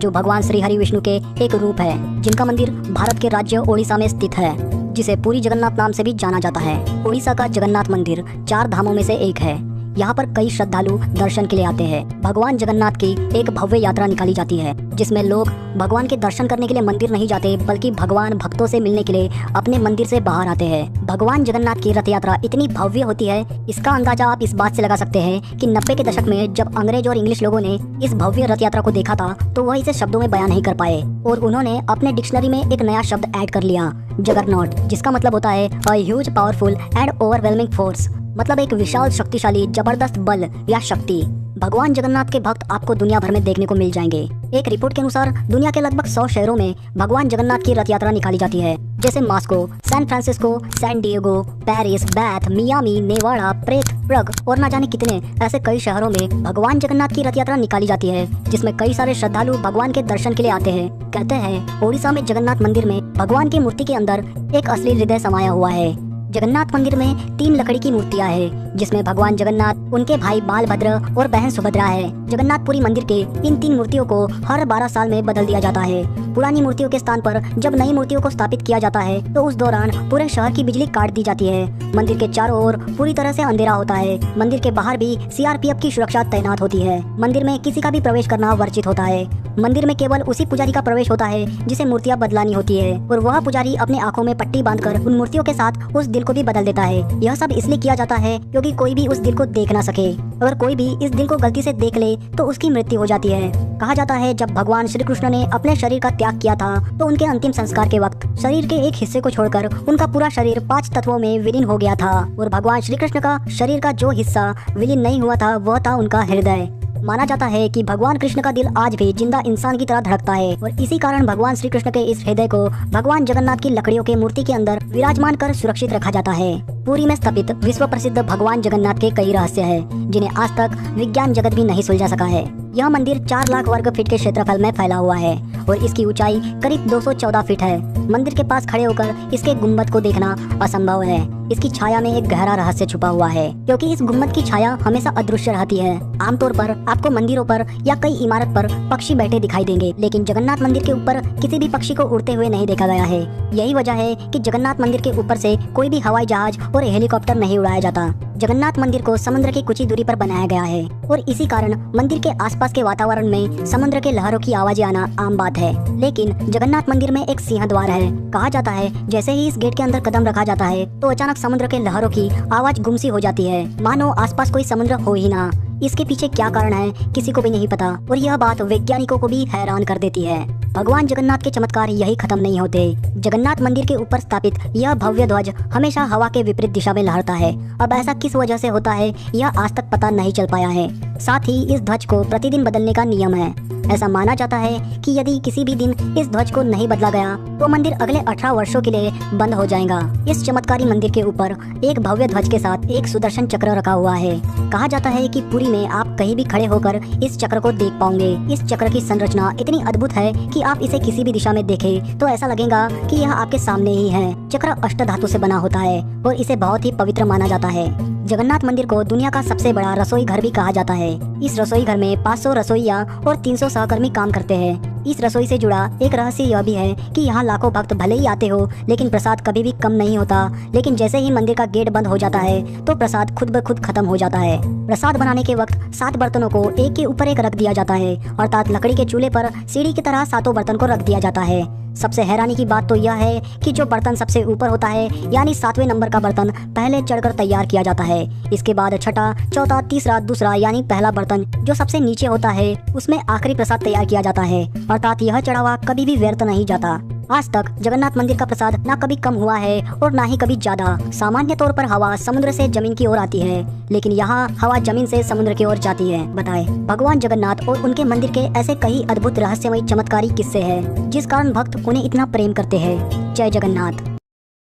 जो भगवान श्री हरि विष्णु के एक रूप है, जिनका मंदिर भारत के राज्य ओडिशा में स्थित है, जिसे पुरी जगन्नाथ नाम से भी जाना जाता है। ओडिशा का जगन्नाथ मंदिर 4 धामों में से एक है। यहाँ पर कई श्रद्धालु दर्शन के लिए आते हैं। भगवान जगन्नाथ की एक भव्य यात्रा निकाली जाती है, जिसमें लोग भगवान के दर्शन करने के लिए मंदिर नहीं जाते, बल्कि भगवान भक्तों से मिलने के लिए अपने मंदिर से बाहर आते हैं। भगवान जगन्नाथ की रथ यात्रा इतनी भव्य होती है, इसका अंदाजा आप इस बात से लगा सकते हैं कि 90 के दशक में जब अंग्रेज और इंग्लिश लोगों ने इस भव्य रथ यात्रा को देखा था, तो वह इसे शब्दों में बयान नहीं कर पाए और उन्होंने अपने डिक्शनरी में एक नया शब्द ऐड कर लिया, जगरनॉट, जिसका मतलब होता है a huge powerful and overwhelming force, मतलब एक विशाल शक्तिशाली जबरदस्त बल या शक्ति। भगवान जगन्नाथ के भक्त आपको दुनिया भर में देखने को मिल जाएंगे। एक रिपोर्ट के अनुसार दुनिया के लगभग 100 शहरों में भगवान जगन्नाथ की रथ यात्रा निकाली जाती है, जैसे Moscow, San Francisco, San Diego, Paris, Bath, Miami, Nevada, Prague, Prague और न जाने कितने ऐसे कई शहरों में भगवान जगन्नाथ की रथ यात्रा निकाली जाती है, जिसमें कई सारे श्रद्धालु भगवान के दर्शन के लिए आते हैं। कहते हैं ओडिशा में जगन्नाथ मंदिर में भगवान की मूर्ति के अंदर एक असली हृदय समाया हुआ है। जगन्नाथ मंदिर में 3 लकड़ी की मूर्तियां हैं, जिसमें भगवान जगन्नाथ, उनके भाई बालभद्र और बहन सुभद्रा है। जगन्नाथपुरी मंदिर के इन 3 मूर्तियों को हर 12 साल में बदल दिया जाता है। पुरानी मूर्तियों के स्थान पर जब नई मूर्तियों को स्थापित किया जाता है, तो उस दौरान पूरे शहर की बिजली काट दी जाती है। मंदिर के चारों ओर पूरी तरह से अंधेरा होता है। मंदिर के बाहर भी सीआरपीएफ की सुरक्षा तैनात होती है। मंदिर में किसी का भी प्रवेश करना वर्जित होता है। मंदिर में केवल उसी पुजारी का प्रवेश होता है जिसे मूर्तियां बदलानी होती है, और वह पुजारी अपने आंखों में पट्टी बांधकर उन मूर्तियों के साथ उस दिल को भी बदल देता है। यह सब इसलिए किया जाता है क्योंकि कोई भी उस दिल को देख ना सके। अगर कोई भी इस दिल को गलती से देख ले तो उसकी मृत्यु हो जाती है। कहा जाता है जब भगवान श्री कृष्ण ने अपने शरीर का त्याग किया था, तो उनके अंतिम संस्कार के वक्त शरीर के एक हिस्से को छोड़कर उनका पूरा शरीर 5 तत्वों में विलीन हो गया था, और भगवान श्री कृष्ण का शरीर का जो हिस्सा विलीन नहीं हुआ था, वह था उनका हृदय। माना जाता है कि भगवान कृष्ण का दिल आज भी जिंदा इंसान की तरह धड़कता है, और इसी कारण भगवान श्री कृष्ण के इस हृदय को भगवान जगन्नाथ की लकड़ियों के मूर्ति के अंदर विराजमान कर सुरक्षित रखा जाता है। पुरी में स्थापित विश्व प्रसिद्ध भगवान जगन्नाथ के कई रहस्य हैं, जिन्हें आज तक विज्ञान जगत भी नहीं सुलझा सका है। यह मंदिर 4 लाख वर्ग फीट के क्षेत्रफल में फैला हुआ है और इसकी ऊंचाई करीब 214 फीट है। मंदिर के पास खड़े होकर इसके गुम्बद को देखना असंभव है। इसकी छाया में एक गहरा रहस्य छुपा हुआ है, क्योंकि इस गुम्बद की छाया हमेशा अदृश्य रहती है। आमतौर पर आपको मंदिरों पर या कई इमारत पर पक्षी बैठे दिखाई देंगे, लेकिन जगन्नाथ मंदिर के ऊपर किसी भी पक्षी को उड़ते हुए नहीं देखा गया है। यही वजह है कि जगन्नाथ मंदिर के ऊपर से कोई भी हवाई जहाज और हेलीकॉप्टर नहीं उड़ाया जाता। जगन्नाथ मंदिर को समुद्र की कुछ ही दूरी पर बनाया गया है, और इसी कारण मंदिर के आसपास के वातावरण में समुद्र के लहरों की आवाजें आना आम बात है। लेकिन जगन्नाथ मंदिर में एक सिंह द्वार है। कहा जाता है जैसे ही इस गेट के अंदर कदम रखा जाता है, तो अचानक समुद्र के लहरों की आवाज गुमसी हो जाती है, मानो आसपास कोई समुद्र हो ही ना। इसके पीछे क्या कारण है किसी को भी नहीं पता, और यह बात वैज्ञानिकों को भी हैरान कर देती है। भगवान जगन्नाथ के चमत्कार यही खत्म नहीं होते। जगन्नाथ मंदिर के ऊपर स्थापित यह भव्य ध्वज हमेशा हवा के विपरीत दिशा में लहरता है। अब ऐसा किस वजह से होता है, यह आज तक पता नहीं चल पाया है। साथ ही इस ध्वज को प्रतिदिन बदलने का नियम है। ऐसा माना जाता है कि यदि किसी भी दिन इस ध्वज को नहीं बदला गया, तो मंदिर अगले 18 वर्षों के लिए बंद हो जाएगा। इस चमत्कारी मंदिर के ऊपर एक भव्य ध्वज के साथ एक सुदर्शन चक्र रखा हुआ है। कहा जाता है कि पुरी में आप कहीं भी खड़े होकर इस चक्र को देख पाओगे। इस चक्र की संरचना इतनी अद्भुत है कि आप इसे किसी भी दिशा में देखें तो ऐसा लगेगा कि यह आपके सामने ही है। चक्र अष्टधातु से बना होता है और इसे बहुत ही पवित्र माना जाता है। जगन्नाथ मंदिर को दुनिया का सबसे बड़ा रसोई घर भी कहा जाता है। इस रसोई घर में 500 रसोइया और 300 सहकर्मी काम करते हैं। इस रसोई से जुड़ा एक रहस्य यह भी है कि यहाँ लाखों भक्त भले ही आते हो, लेकिन प्रसाद कभी भी कम नहीं होता। लेकिन जैसे ही मंदिर का गेट बंद हो जाता है, तो प्रसाद खुद ब खुद खत्म हो जाता है। प्रसाद बनाने के वक्त 7 बर्तनों को एक के ऊपर एक रख दिया जाता है, अर्थात लकड़ी के चूल्हे पर सीढ़ी की तरह 7 बर्तन को रख दिया जाता है। सबसे हैरानी की बात तो यह है कि जो बर्तन सबसे ऊपर होता है, यानी 7वें नंबर का बर्तन पहले चढ़कर तैयार किया जाता है। इसके बाद छठा, चौथा, तीसरा, दूसरा यानी पहला बर्तन जो सबसे नीचे होता है, उसमें आखिरी प्रसाद तैयार किया जाता है। अर्थात यह चढ़ावा कभी भी व्यर्थ नहीं जाता। आज तक जगन्नाथ मंदिर का प्रसाद ना कभी कम हुआ है और ना ही कभी ज्यादा। सामान्य तौर पर हवा समुद्र से जमीन की ओर आती है, लेकिन यहाँ हवा जमीन से समुद्र की ओर जाती है। बताए भगवान जगन्नाथ और उनके मंदिर के ऐसे कई अद्भुत रहस्यमय चमत्कारी किस्से हैं, जिस कारण भक्त उन्हें इतना प्रेम करते हैं। जय जगन्नाथ।